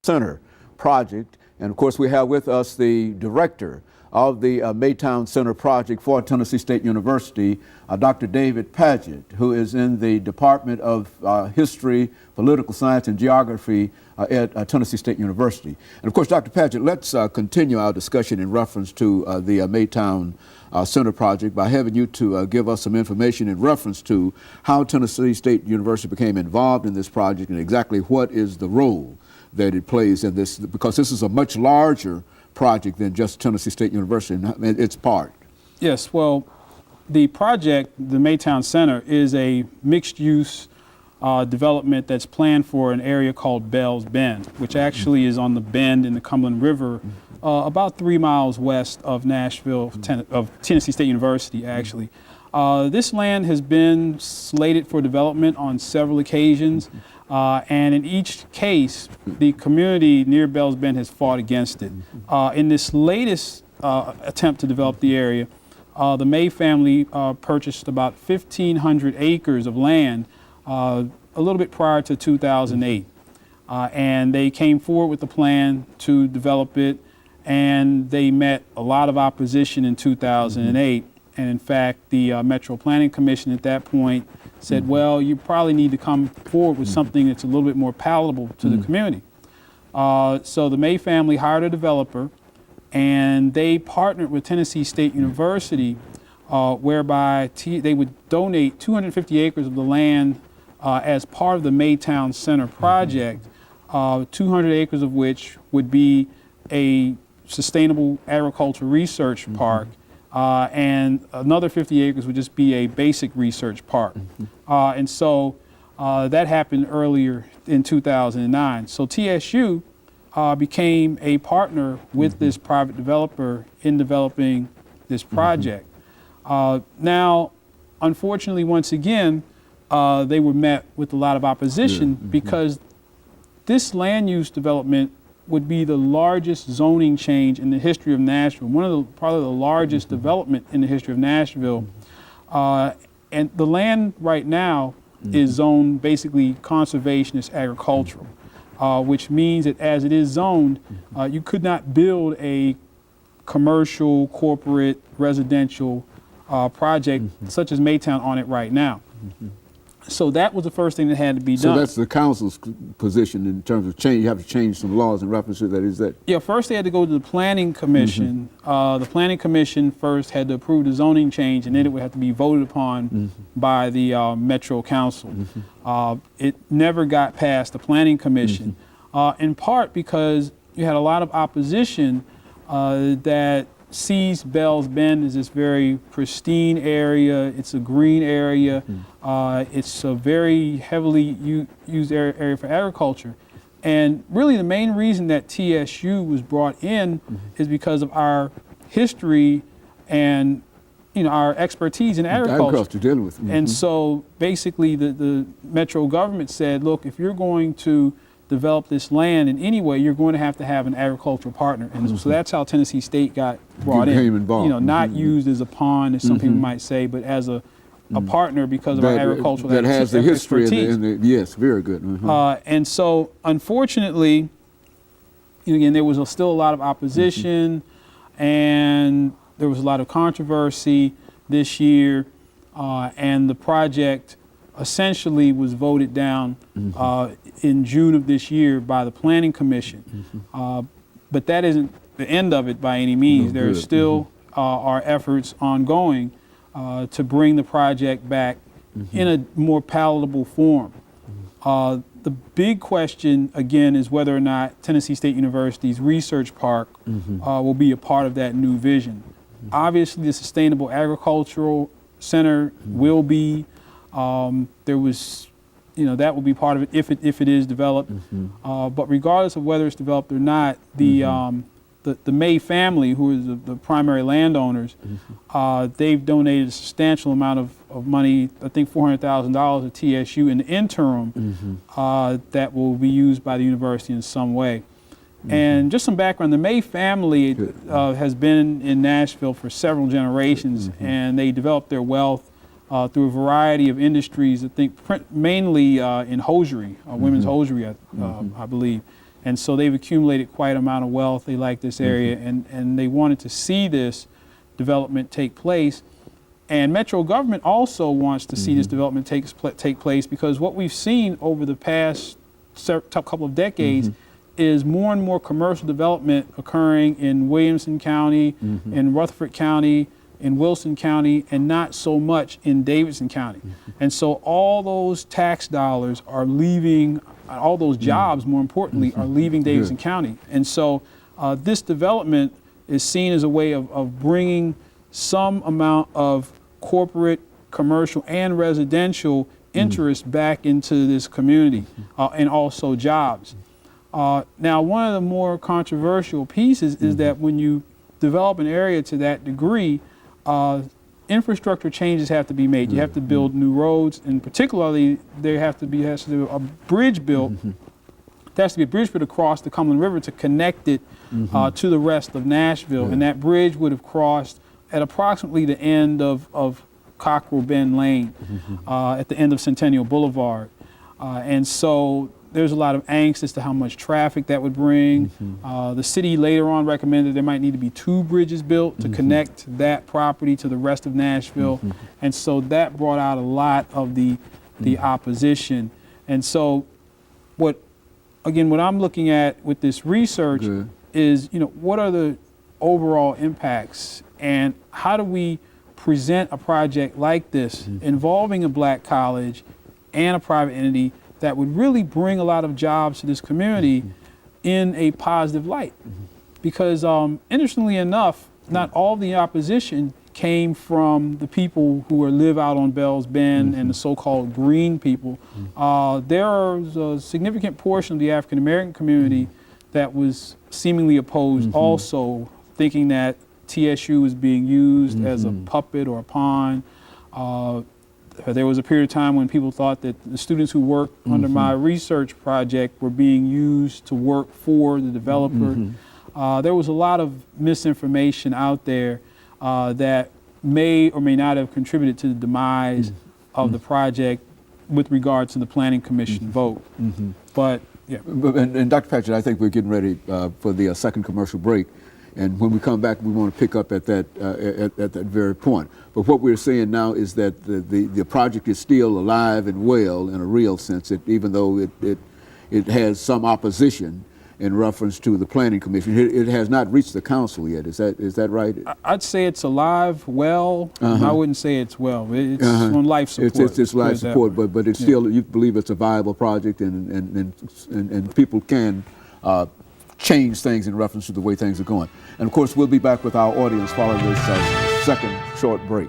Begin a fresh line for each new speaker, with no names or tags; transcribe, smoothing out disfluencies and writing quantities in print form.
Center project. And of course, we have with us the director of the Maytown Center project for Tennessee State University, Dr. DPadgett, who is in the Department of History, Political Science, and Geography at Tennessee State University. And of course, Dr. Padgett, let's continue our discussion in reference to the Maytown Center project by having you to give us some information in reference to how Tennessee State University became involved in this project and exactly what is the role that it plays in this, because this is a much larger project than just Tennessee State University and its part.
Yes, well, the project, the Maytown Center, is a mixed-use development that's planned for an area called Bells Bend, which actually is on the bend in the Cumberland River, about 3 miles west of Nashville, of Tennessee State University, actually. This land has been slated for development on several occasions. And in each case, the community near Bells Bend has fought against it. In this latest attempt to develop the area, the May family purchased about 1,500 acres of land a little bit prior to 2008. And they came forward with the plan to develop it, and they met a lot of opposition in 2008. And in fact, the Metro Planning Commission at that point said, well, you probably need to come forward with something that's a little bit more palatable to the community. So the May family hired a developer, and they partnered with Tennessee State University, whereby they would donate 250 acres of the land as part of the Maytown Center project, 200 acres of which would be a sustainable agricultural research park. And another 50 acres would just be a basic research park. And so that happened earlier in 2009. So TSU became a partner with this private developer in developing this project. Now, unfortunately, once again, they were met with a lot of opposition because this land use development would be the largest zoning change in the history of Nashville, probably the largest development in the history of Nashville. And the land right now is zoned basically conservationist agricultural, which means that as it is zoned, you could not build a commercial, corporate, residential project such as Maytown on it right now. So that was the first thing that had to be done.
So that's the council's position in terms of change. You have to change some laws in reference to that. Is that?
Yeah, first they had to go to the Planning Commission. The Planning Commission first had to approve the zoning change, and then it would have to be voted upon by the Metro Council. It never got past the Planning Commission, in part because you had a lot of opposition that sees Bells Bend as this very pristine area. It's a green area. It's a very heavily used area for agriculture. And really the main reason that TSU was brought in is because of our history and our expertise in agriculture.
Dealing with.
And so basically the Metro government said, look, if you're going to develop this land in any way, you're going to have an agricultural partner. And so that's how Tennessee State got brought in. Not used as a pawn, as some people might say, but as a partner because of our agricultural
that has the history
expertise.
Yes, very good.
And so unfortunately, again, there was still a lot of opposition and there was a lot of controversy this year, and the project essentially was voted down in June of this year by the Planning Commission. But that isn't the end of it by any means. There still are efforts ongoing to bring the project back in a more palatable form. The big question, again, is whether or not Tennessee State University's research park will be a part of that new vision. Obviously, the Sustainable Agricultural Center will be. There was, that will be part of it if it is developed. But regardless of whether it's developed or not, the May family, who is the primary landowners, they've donated a substantial amount of money, I think $400,000 to TSU in the interim, that will be used by the university in some way. And just some background, the May family has been in Nashville for several generations, and they developed their wealth through a variety of industries, I think mainly in hosiery, women's hosiery, I believe. And so they've accumulated quite an amount of wealth. They like this area, and they wanted to see this development take place. And Metro government also wants to see this development take place, because what we've seen over the past couple of decades is more and more commercial development occurring in Williamson County, in Rutherford County, in Wilson County, and not so much in Davidson County. And so all those tax dollars are leaving, all those jobs, more importantly, are leaving Davidson County. And so this development is seen as a way of bringing some amount of corporate, commercial, and residential interest back into this community, and also jobs. Now, one of the more controversial pieces is that when you develop an area to that degree, infrastructure changes have to be made. You have to build new roads, and particularly there has to be a bridge built. There has to be a bridge built across the Cumberland River to connect it to the rest of Nashville, and that bridge would have crossed at approximately the end of Cockrell Bend Lane, at the end of Centennial Boulevard. And so there's a lot of angst as to how much traffic that would bring. The city later on recommended there might need to be 2 bridges built to connect that property to the rest of Nashville. And so that brought out a lot of the opposition. And so what I'm looking at with this research is, what are the overall impacts, and how do we present a project like this involving a black college and a private entity that would really bring a lot of jobs to this community in a positive light? Because interestingly enough, not all the opposition came from the people who live out on Bell's Bend and the so-called green people. There is a significant portion of the African American community that was seemingly opposed, also thinking that TSU was being used as a puppet or a pawn. There was a period of time when people thought that the students who worked under my research project were being used to work for the developer. There was a lot of misinformation out there that may or may not have contributed to the demise of the project with regard to the Planning Commission vote. But yeah.
And Dr. Padgett, I think we're getting ready for the second commercial break. And when we come back, we want to pick up at that at that very point. But what we're saying now is that the project is still alive and well in a real sense, even though it has some opposition in reference to the Planning Commission. It has not reached the council yet. Is that right?
I'd say it's alive, well. I wouldn't say it's well. It's on life support.
It's life support, but it's still, you believe it's a viable project, and people can change things in reference to the way things are going. And of course, we'll be back with our audience following this second short break.